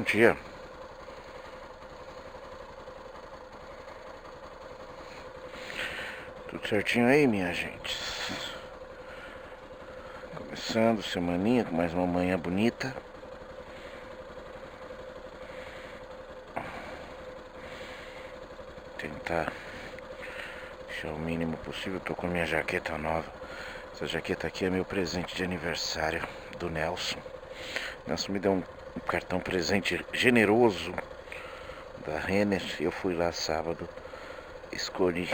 dia. Tudo certinho aí, minha gente? Começando semaninha com mais uma manhã bonita. Tentar deixar o mínimo possível. Tô com a minha jaqueta nova. Essa jaqueta aqui é meu presente de aniversário do Nelson. Nelson me deu um cartão presente generoso da Renner. Eu fui lá sábado, escolhi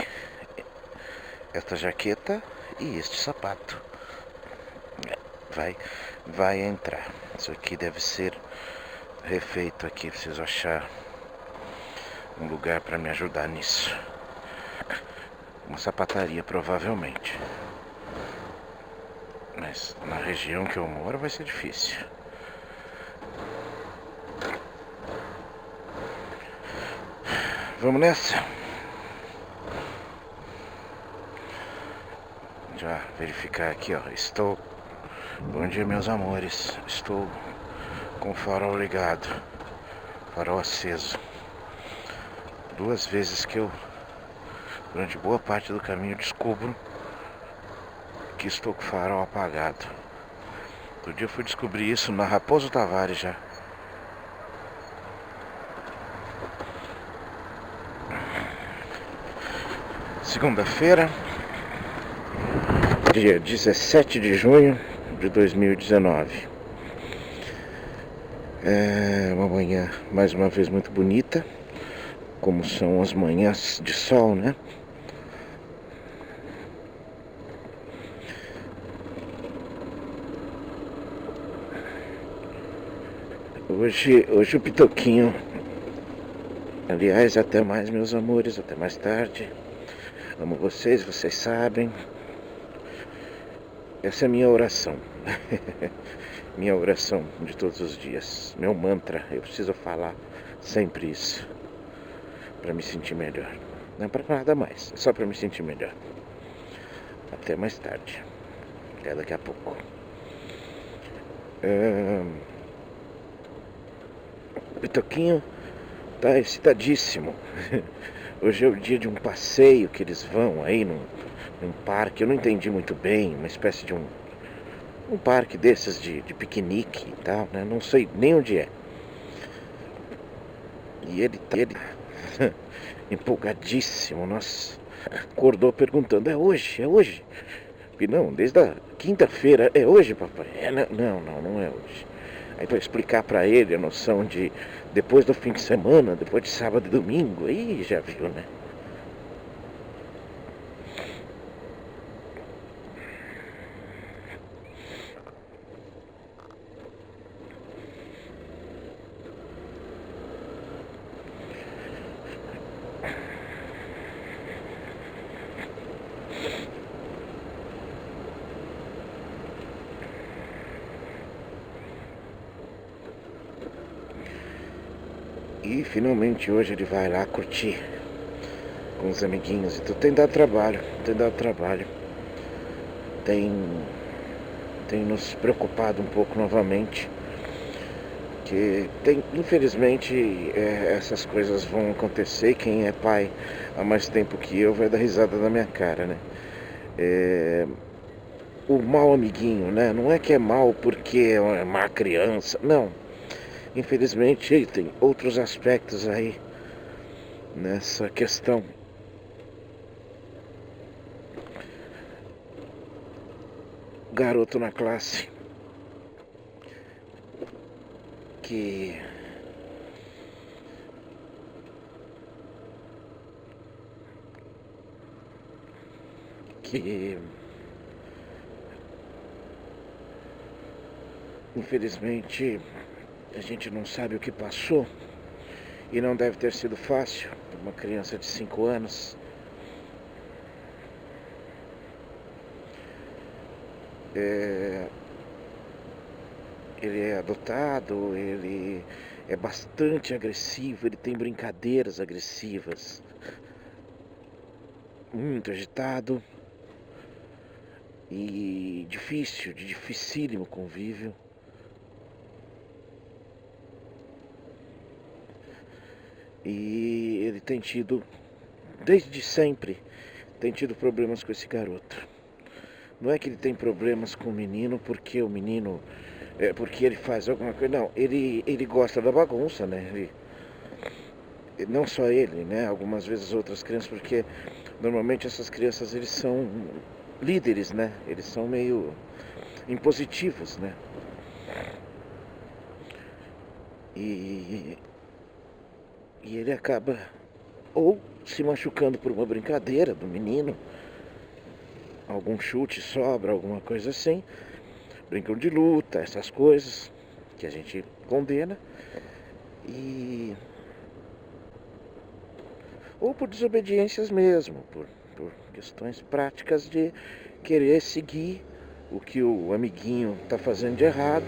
esta jaqueta e este sapato. Vai entrar. Isso aqui deve ser refeito aqui. Preciso achar um lugar para me ajudar nisso. Uma sapataria provavelmente. Mas na região que eu moro vai ser difícil. Vamos nessa? Já verificar aqui, ó. Estou... Bom dia, meus amores. Estou com o farol ligado. Farol aceso. 2 vezes que eu, durante boa parte do caminho, descubro que estou com o farol apagado. Outro dia eu fui descobrir isso na Raposo Tavares já. Segunda-feira, dia 17 de junho de 2019. É uma manhã mais uma vez muito bonita, como são as manhãs de sol, né? Hoje o Pitoquinho, aliás, até mais, meus amores, até mais tarde. Amo vocês, vocês sabem. Essa é a minha oração. Minha oração de todos os dias. Meu mantra. Eu preciso falar sempre isso. Pra me sentir melhor. Não é pra nada mais. É só pra me sentir melhor. Até mais tarde. Até daqui a pouco. O Pitoquinho tá excitadíssimo. Hoje é o dia de um passeio que eles vão aí num parque. Eu não entendi muito bem, uma espécie de um parque desses de piquenique e tal, né? Não sei nem onde é. E ele empolgadíssimo, nossa, acordou perguntando, é hoje? E não, desde a quinta-feira, é hoje, papai? Não é hoje. Aí para explicar para ele a noção de depois do fim de semana, depois de sábado e domingo, aí já viu, né? E finalmente hoje ele vai lá curtir com os amiguinhos. Então tem dado trabalho. Tem nos preocupado um pouco novamente. Que infelizmente, essas coisas vão acontecer. Quem é pai há mais tempo que eu vai dar risada na minha cara, né? O mau amiguinho, né? Não é que é mau porque é uma má criança, não. Infelizmente tem outros aspectos aí nessa questão. Garoto na classe que infelizmente a gente não sabe o que passou e não deve ter sido fácil para uma criança de 5 anos. Ele é adotado, ele é bastante agressivo, ele tem brincadeiras agressivas, muito agitado e dificílimo convívio. E ele tem tido, desde sempre, tem tido problemas com esse garoto. Não é que ele tem problemas com o menino porque o menino, porque ele faz alguma coisa, não, ele gosta da bagunça, né? Não só ele, né? Algumas vezes outras crianças, porque normalmente essas crianças eles são líderes, né? Eles são meio impositivos, né? E, e ele acaba ou se machucando por uma brincadeira do menino, algum chute sobra, alguma coisa assim. Brincam de luta, essas coisas que a gente condena. E ou por desobediências mesmo, por questões práticas de querer seguir o que o amiguinho está fazendo de errado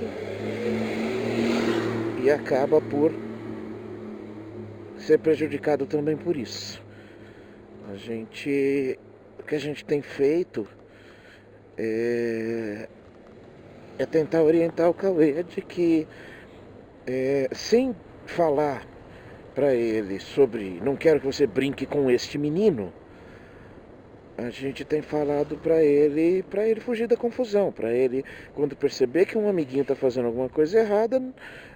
e acaba por ser prejudicado também por isso. O que a gente tem feito é tentar orientar o Cauê de que, sem falar para ele sobre não quero que você brinque com este menino, a gente tem falado para ele fugir da confusão, para ele, quando perceber que um amiguinho está fazendo alguma coisa errada,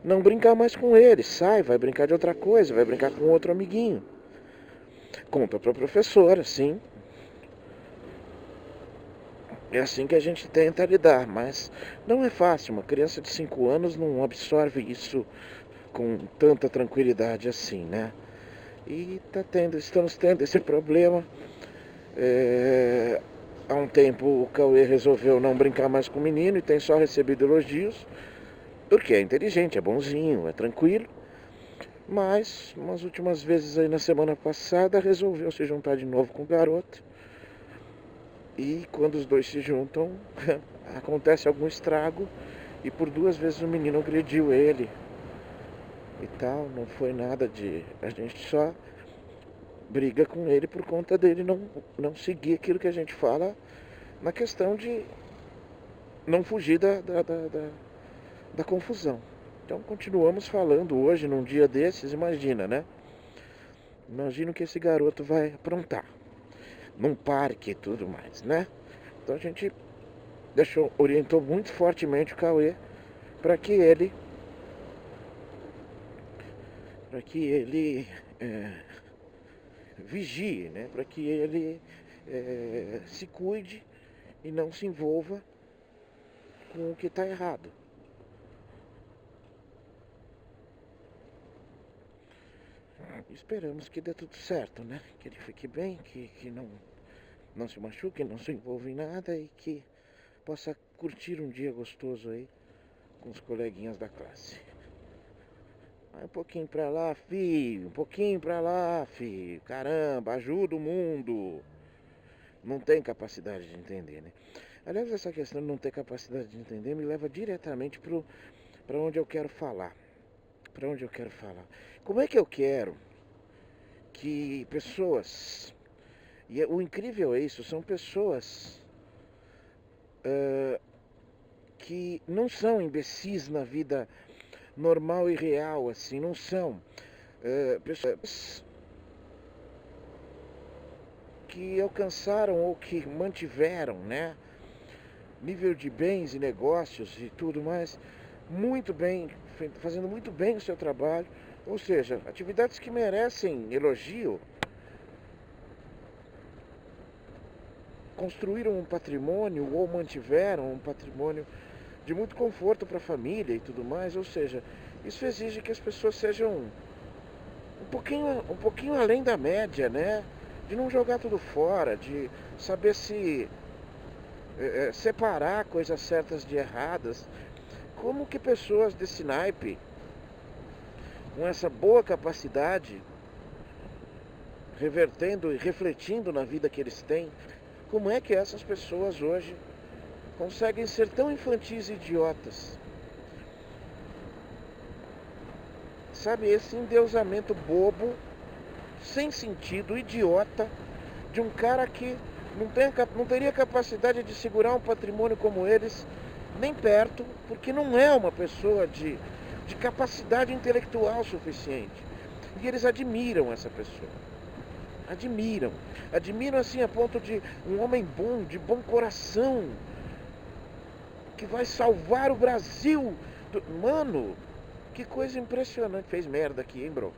não brincar mais com ele, sai, vai brincar de outra coisa, vai brincar com outro amiguinho. Conta para a professora, sim. É assim que a gente tenta lidar, mas não é fácil. Uma criança de 5 anos não absorve isso com tanta tranquilidade assim, né? E estamos tendo esse problema. Há um tempo o Cauê resolveu não brincar mais com o menino e tem só recebido elogios, porque é inteligente, é bonzinho, é tranquilo. Mas, umas últimas vezes aí na semana passada, resolveu se juntar de novo com o garoto. E quando os dois se juntam, acontece algum estrago. E por 2 vezes o menino agrediu ele e tal. Não foi nada de... A gente só briga com ele por conta dele não seguir aquilo que a gente fala na questão de não fugir da confusão. Então continuamos falando hoje, num dia desses, imagina, né? Imagina o que esse garoto vai aprontar num parque e tudo mais, né? Então a gente orientou muito fortemente o Cauê para que ele vigie, né? Para que ele se cuide e não se envolva com o que está errado. Esperamos que dê tudo certo, né? Que ele fique bem, que não se machuque, não se envolva em nada e que possa curtir um dia gostoso aí com os coleguinhas da classe. Vai um pouquinho pra lá, filho, um pouquinho pra lá, filho. Caramba, ajuda o mundo. Não tem capacidade de entender, né? Aliás, essa questão de não ter capacidade de entender me leva diretamente para onde eu quero falar. Para onde eu quero falar. Como é que eu quero que pessoas... E o incrível é isso, são pessoas que não são imbecis na vida normal e real, assim, não são. Pessoas que alcançaram ou que mantiveram, né, nível de bens e negócios e tudo mais, muito bem, fazendo muito bem o seu trabalho, ou seja, atividades que merecem elogio. Construíram um patrimônio ou mantiveram um patrimônio de muito conforto para a família e tudo mais, ou seja, isso exige que as pessoas sejam um pouquinho além da média, né? De não jogar tudo fora, de saber se separar coisas certas de erradas. Como que pessoas desse naipe, com essa boa capacidade, revertendo e refletindo na vida que eles têm, como é que essas pessoas hoje conseguem ser tão infantis e idiotas? Sabe, esse endeusamento bobo, sem sentido, idiota, de um cara que não teria capacidade de segurar um patrimônio como eles, nem perto, porque não é uma pessoa de capacidade intelectual suficiente. E eles admiram essa pessoa. Admiram. Admiram assim a ponto de um homem bom, de bom coração, que vai salvar o Brasil. Mano, que coisa impressionante. Fez merda aqui, hein, bro?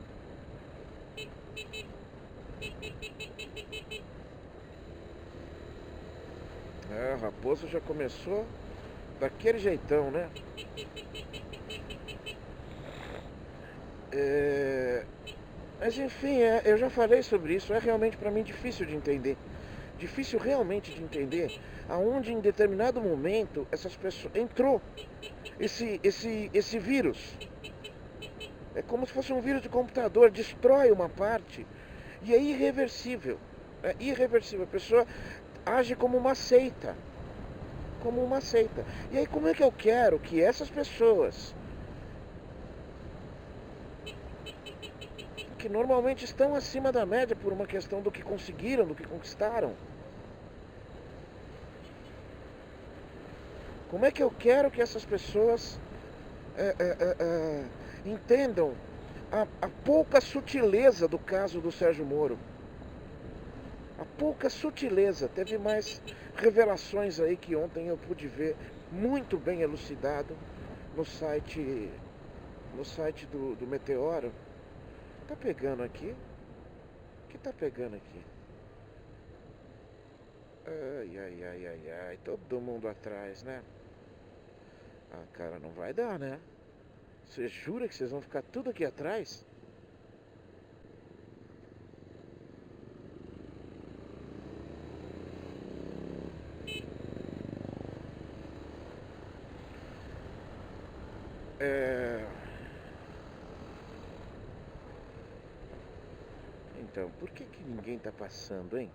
É, o Raposo já começou daquele jeitão, né? Mas enfim, eu já falei sobre isso. É realmente para mim difícil de entender. Difícil realmente de entender aonde em determinado momento essas pessoas entrou esse vírus. É como se fosse um vírus de computador, destrói uma parte e é irreversível. É irreversível. A pessoa age como uma seita. Como uma seita. E aí como é que eu quero que essas pessoas, que normalmente estão acima da média por uma questão do que conseguiram, do que conquistaram, como é que eu quero que essas pessoas entendam a pouca sutileza do caso do Sérgio Moro? A pouca sutileza. Teve mais revelações aí que ontem eu pude ver muito bem elucidado no site do Meteoro. Tá pegando aqui? O que tá pegando aqui? Ai, todo mundo atrás, né? Ah, cara, não vai dar, né? Você jura que vocês vão ficar tudo aqui atrás? Então, por que ninguém tá passando, hein?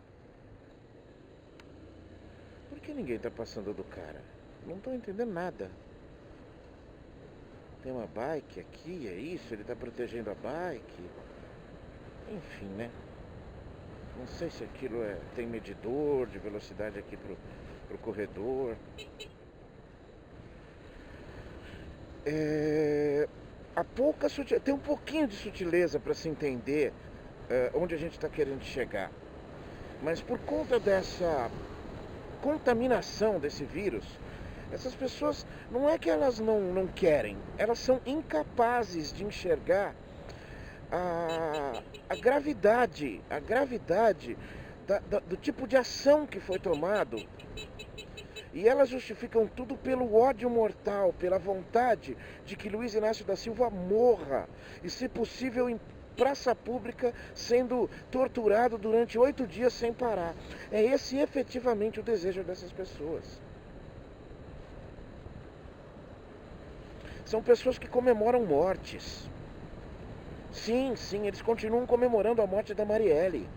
Por que ninguém tá passando do cara? Não tô entendendo nada. Tem uma bike aqui, é isso? Ele tá protegendo a bike? Enfim, né? Não sei se aquilo tem medidor de velocidade aqui pro corredor. A pouca sutileza, tem um pouquinho de sutileza para se entender onde a gente está querendo chegar. Mas por conta dessa contaminação desse vírus, essas pessoas, não é que elas não querem, elas são incapazes de enxergar a gravidade do tipo de ação que foi tomado. E elas justificam tudo pelo ódio mortal, pela vontade de que Luiz Inácio da Silva morra e, se possível, em praça pública, sendo torturado durante 8 dias sem parar. É esse efetivamente o desejo dessas pessoas. São pessoas que comemoram mortes. Sim, eles continuam comemorando a morte da Marielle.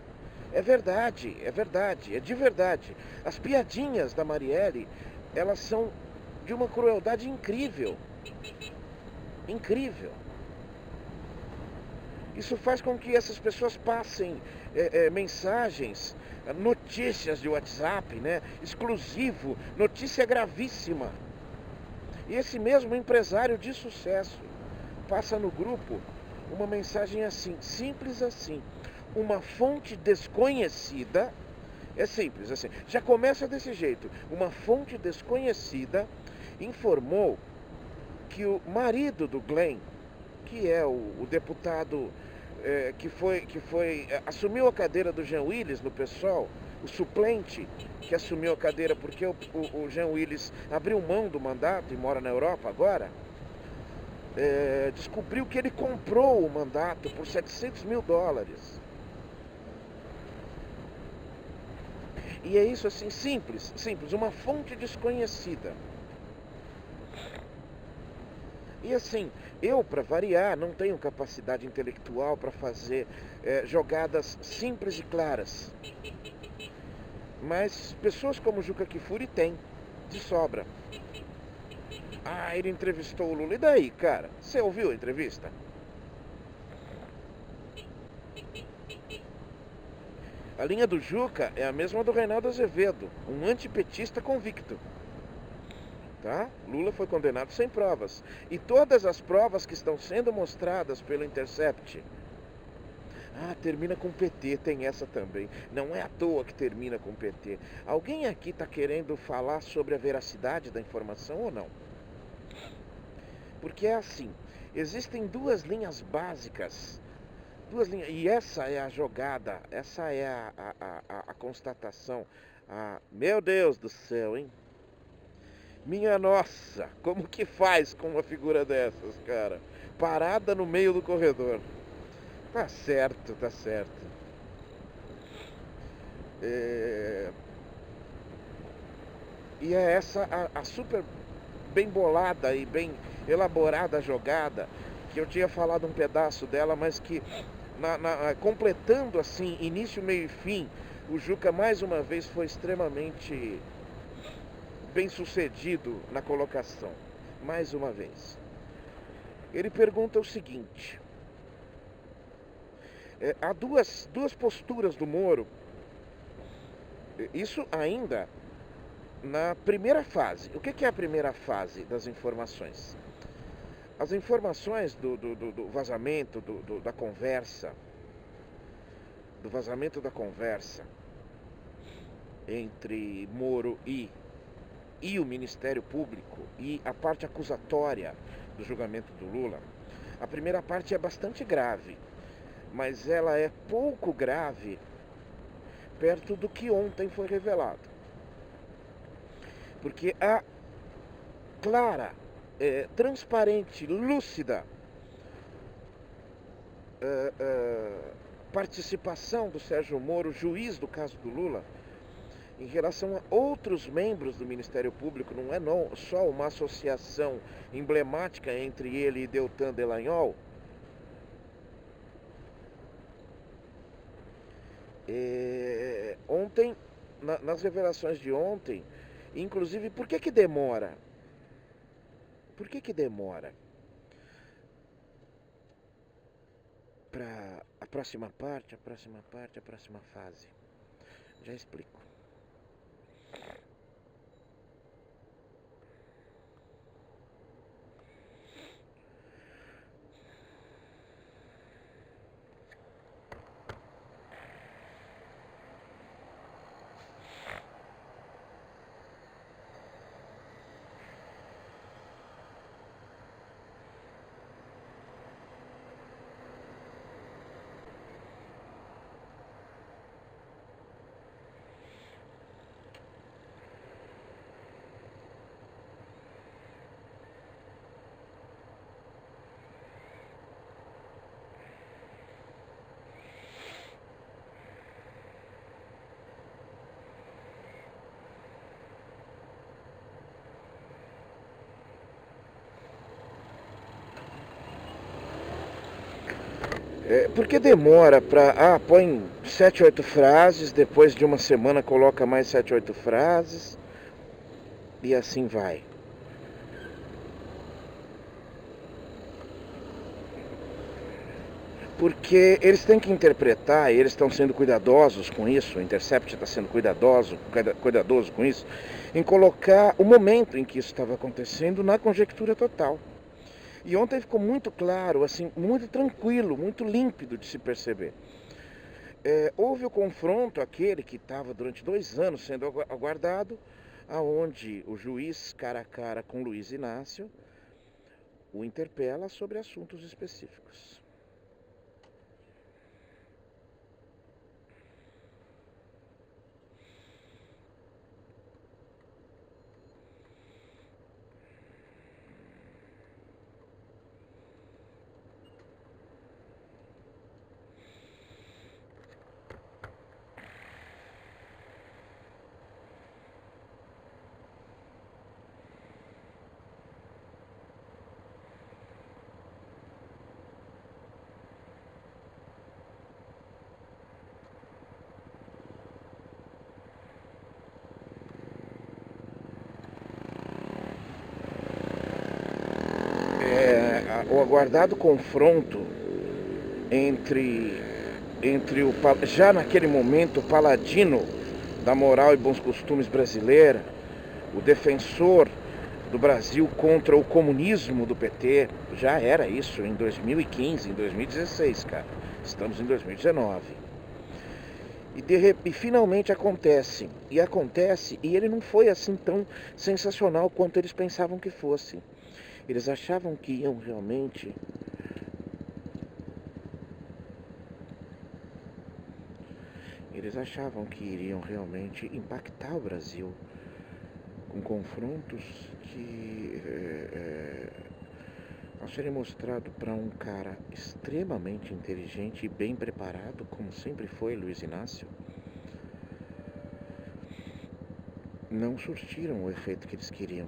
É verdade, é de verdade. As piadinhas da Marielle, elas são de uma crueldade incrível. Incrível. Isso faz com que essas pessoas passem mensagens, notícias de WhatsApp, né? Exclusivo, notícia gravíssima. E esse mesmo empresário de sucesso passa no grupo uma mensagem assim, simples assim. Uma fonte desconhecida, é simples assim, já começa desse jeito. Uma fonte desconhecida informou que o marido do Glenn, que é o deputado que assumiu a cadeira do Jean Willis no PSOL, o suplente que assumiu a cadeira porque o Jean Willis abriu mão do mandato e mora na Europa agora, descobriu que ele comprou o mandato por $700 mil. E é isso assim, simples, uma fonte desconhecida. E assim, eu, para variar, não tenho capacidade intelectual para fazer jogadas simples e claras. Mas pessoas como Juca Kfouri têm, de sobra. Ah, ele entrevistou o Lula. E daí, cara? Você ouviu a entrevista? A linha do Juca é a mesma do Reinaldo Azevedo, um antipetista convicto. Tá? Lula foi condenado sem provas. E todas as provas que estão sendo mostradas pelo Intercept Ah, termina com PT, tem essa também. Não é à toa que termina com PT. Alguém aqui está querendo falar sobre a veracidade da informação ou não? Porque é assim, existem duas linhas básicas, e essa é a jogada, essa é a constatação. Ah, meu Deus do céu, hein? Minha nossa, como que faz com uma figura dessas, cara? Parada no meio do corredor. Tá certo, tá certo. É... E é essa a super bem bolada e bem elaborada jogada, que eu tinha falado um pedaço dela, mas que completando assim, início, meio e fim, o Juca mais uma vez foi extremamente bem sucedido na colocação. Mais uma vez. Ele pergunta o seguinte: há duas posturas do Moro, isso ainda na primeira fase. O que é a primeira fase das informações? As informações do vazamento da conversa, do vazamento da conversa entre Moro e o Ministério Público e a parte acusatória do julgamento do Lula. A primeira parte é bastante grave, mas ela é pouco grave perto do que ontem foi revelado. Porque a clara, transparente, lúcida participação do Sérgio Moro, juiz do caso do Lula, em relação a outros membros do Ministério Público, não é só uma associação emblemática entre ele e Deltan Dallagnol. Ontem, nas revelações de ontem, inclusive, por que demora? Por que demora? Para a próxima parte, a próxima fase. Já explico. Porque demora para... põe 7, 8 frases, depois de uma semana coloca mais 7, 8 frases, e assim vai. Porque eles têm que interpretar, e eles estão sendo cuidadosos com isso, o Intercept está sendo cuidadoso com isso, em colocar o momento em que isso estava acontecendo na conjectura total. E ontem ficou muito claro, assim, muito tranquilo, muito límpido de se perceber. Houve o confronto, aquele que estava durante 2 anos sendo aguardado, aonde o juiz, cara a cara com Luiz Inácio, o interpela sobre assuntos específicos. O aguardado confronto entre já naquele momento, o paladino da moral e bons costumes brasileira, o defensor do Brasil contra o comunismo do PT, já era isso em 2015, em 2016, cara. Estamos em 2019. E finalmente acontece. E acontece, e ele não foi assim tão sensacional quanto eles pensavam que fosse. Eles achavam que iam realmente... Eles achavam que iriam realmente impactar o Brasil com confrontos que, ao serem mostrado para um cara extremamente inteligente e bem preparado, como sempre foi Luiz Inácio, não surtiram o efeito que eles queriam.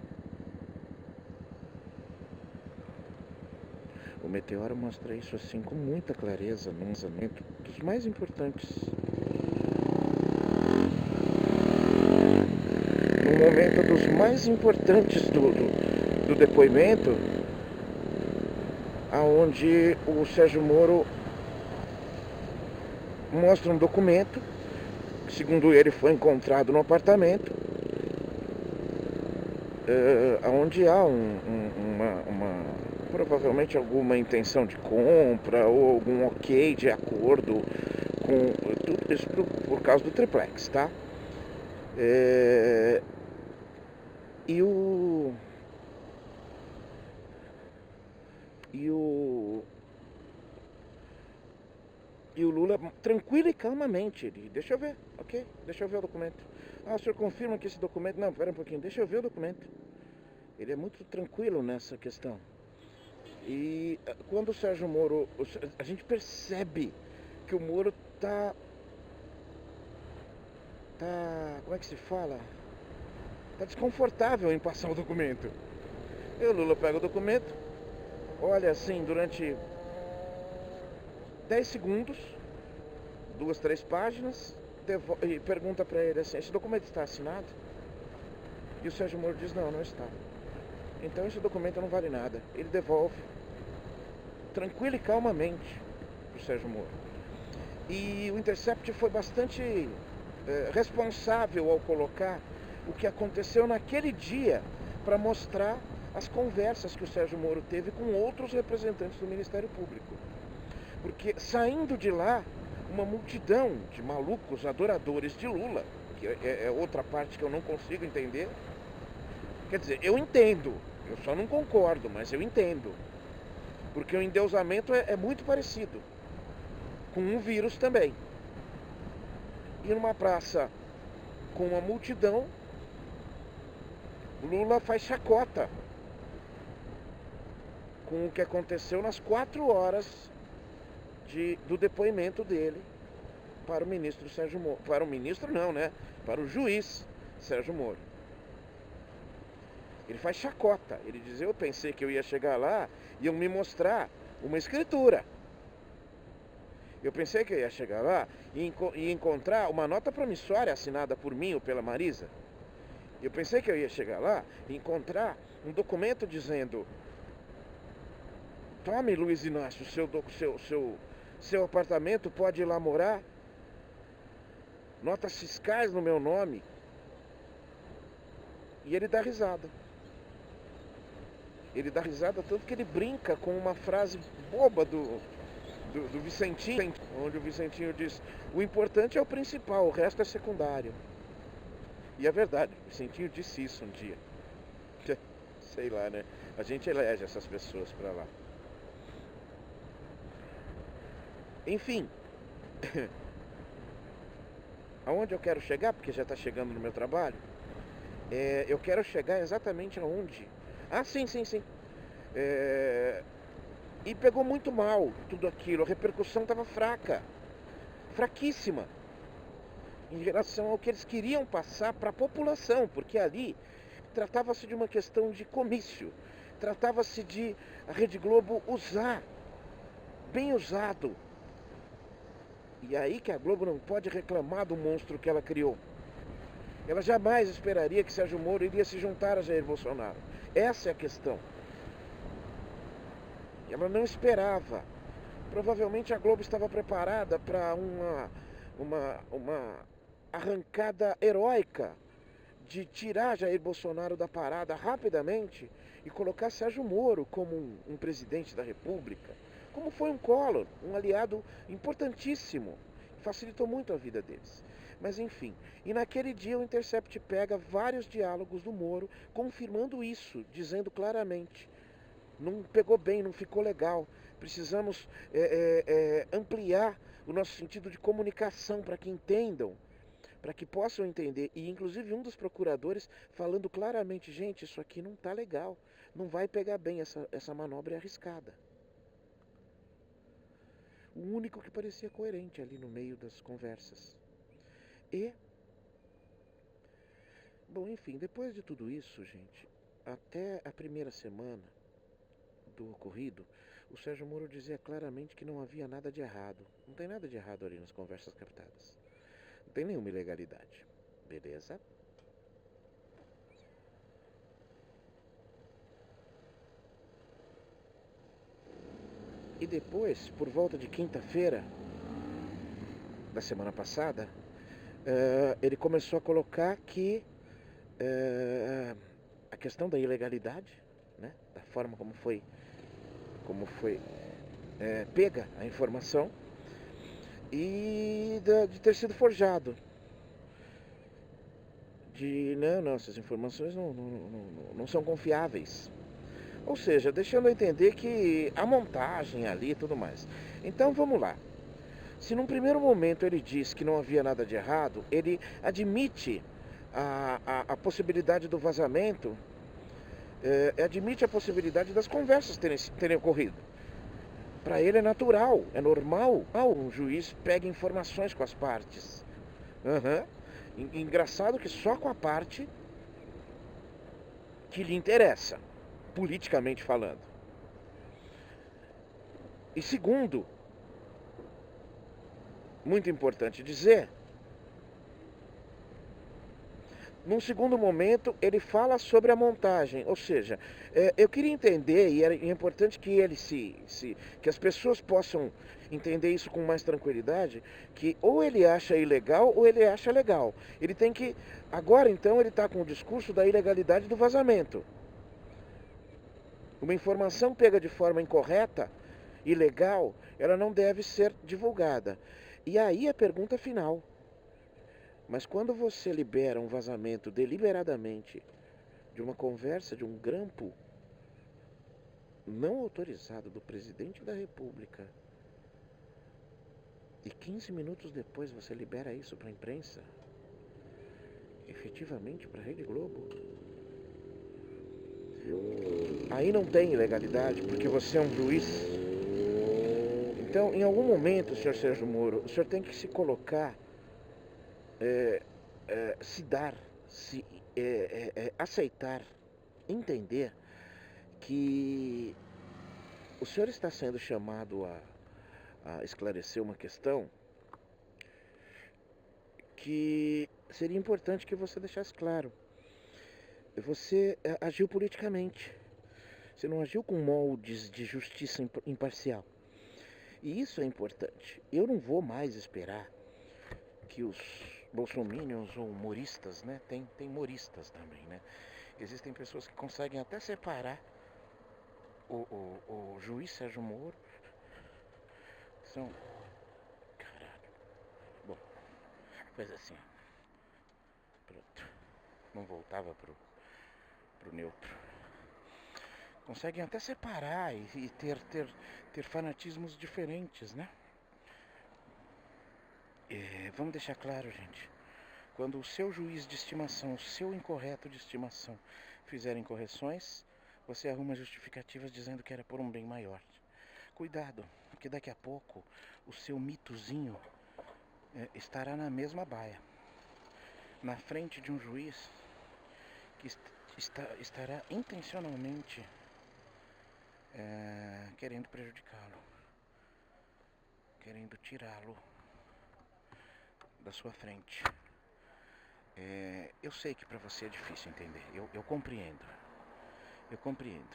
O Meteoro mostra isso assim com muita clareza num lançamento dos mais importantes. No momento dos mais importantes do depoimento, aonde o Sérgio Moro mostra um documento, que segundo ele foi encontrado no apartamento, onde há provavelmente alguma intenção de compra ou algum ok de acordo com tudo isso por causa do triplex, tá? E o Lula, tranquilo e calmamente, ele, deixa eu ver, ok? Deixa eu ver o documento. Ah, o senhor confirma que esse documento... Não, pera um pouquinho, deixa eu ver o documento. Ele é muito tranquilo nessa questão. E quando o Sérgio Moro... A gente percebe que o Moro tá... Como é que se fala? Tá desconfortável em passar o documento. E o Lula pega o documento, olha assim durante 10 segundos, 2, 3 páginas, e pergunta para ele assim, esse documento está assinado? E o Sérgio Moro diz, não, não está. Então esse documento não vale nada. Ele devolve, tranquilo e calmamente, para o Sérgio Moro. E o Intercept foi bastante responsável ao colocar o que aconteceu naquele dia para mostrar as conversas que o Sérgio Moro teve com outros representantes do Ministério Público. Porque saindo de lá, uma multidão de malucos adoradores de Lula, que é outra parte que eu não consigo entender. Quer dizer, eu entendo, eu só não concordo, mas eu entendo. Porque o endeusamento é muito parecido com um vírus também. E numa praça com uma multidão, Lula faz chacota com o que aconteceu nas 4 horas do depoimento dele para o ministro Sérgio Moro. Para o ministro não, né? Para o juiz Sérgio Moro. Ele faz chacota. Ele diz, eu pensei que eu ia chegar lá e iam me mostrar uma escritura. Eu pensei que eu ia chegar lá e encontrar uma nota promissória assinada por mim ou pela Marisa. Eu pensei que eu ia chegar lá e encontrar um documento dizendo, tome, Luiz Inácio, seu apartamento, pode ir lá morar. Notas fiscais no meu nome. E ele dá risada. Ele dá risada tanto que ele brinca com uma frase boba do Vicentinho, onde o Vicentinho diz, o importante é o principal, o resto é secundário. E é verdade, o Vicentinho disse isso um dia. Sei lá, né? A gente elege essas pessoas pra lá. Enfim, aonde eu quero chegar, porque já está chegando no meu trabalho, eu quero chegar exatamente aonde... Ah, sim. E pegou muito mal tudo aquilo, a repercussão estava fraca, fraquíssima, em relação ao que eles queriam passar para a população, porque ali tratava-se de uma questão de comício, tratava-se de a Rede Globo usar, bem usado. E aí que a Globo não pode reclamar do monstro que ela criou. Ela jamais esperaria que Sérgio Moro iria se juntar a Jair Bolsonaro. Essa é a questão. Ela não esperava. Provavelmente a Globo estava preparada para uma arrancada heróica de tirar Jair Bolsonaro da parada rapidamente e colocar Sérgio Moro como um presidente da República, como foi um Collor, um aliado importantíssimo, facilitou muito a vida deles. Mas enfim, e naquele dia o Intercept pega vários diálogos do Moro, confirmando isso, dizendo claramente: não pegou bem, não ficou legal. Precisamos ampliar o nosso sentido de comunicação para que entendam, para que possam entender. E inclusive um dos procuradores falando claramente: gente, isso aqui não está legal, não vai pegar bem, essa manobra é arriscada. O único que parecia coerente ali no meio das conversas. Bom, enfim, depois de tudo isso, gente, até a primeira semana do ocorrido, o Sérgio Moro dizia claramente que não havia nada de errado. Não tem nada de errado ali nas conversas captadas. Não tem nenhuma ilegalidade. Beleza? E depois, por volta de quinta-feira da semana passada, ele começou a colocar que a questão da ilegalidade, né, da forma como foi pega a informação e de ter sido forjado. Não, essas informações não são confiáveis. Ou seja, deixando eu entender que a montagem ali e tudo mais. Então vamos lá. Se num primeiro momento ele diz que não havia nada de errado, ele admite a possibilidade do vazamento, admite a possibilidade das conversas terem ocorrido. Para ele é natural, é normal. Um juiz pega informações com as partes. Engraçado que só com a parte que lhe interessa, politicamente falando. E segundo, muito importante dizer, num segundo momento ele fala sobre a montagem, ou seja, eu queria entender, e é importante que que as pessoas possam entender isso com mais tranquilidade, que ou ele acha ilegal ou ele acha legal. Ele tem que, agora então ele está com o discurso da ilegalidade do vazamento. Uma informação pega de forma incorreta, ilegal, ela não deve ser divulgada. E aí a pergunta final: mas quando você libera um vazamento deliberadamente de uma conversa, de um grampo não autorizado do presidente da República, e 15 minutos depois você libera isso para a imprensa, efetivamente para a Rede Globo, aí não tem ilegalidade, porque você é um juiz. Então, em algum momento, senhor Sérgio Moro, o senhor tem que se colocar, aceitar, entender que o senhor está sendo chamado a esclarecer uma questão que seria importante que você deixasse claro. Você agiu politicamente. Você não agiu com moldes de justiça imparcial. E isso é importante. Eu não vou mais esperar que os bolsominions ou moristas, né? Tem moristas também, né? Existem pessoas que conseguem até separar o juiz Sérgio Moro. São... Caralho. Bom, faz assim. Pronto. Não voltava pro neutro. Conseguem até separar e ter fanatismos diferentes, né? Vamos deixar claro, gente. Quando o seu juiz de estimação, o seu incorreto de estimação fizerem correções, você arruma justificativas dizendo que era por um bem maior. Cuidado, porque daqui a pouco o seu mitozinho estará na mesma baia, na frente de um juiz que estará intencionalmente querendo prejudicá-lo, querendo tirá-lo da sua frente. Eu sei que para você é difícil entender, eu compreendo,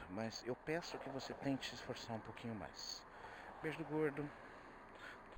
mas eu peço que você tente se esforçar um pouquinho mais. Beijo do gordo.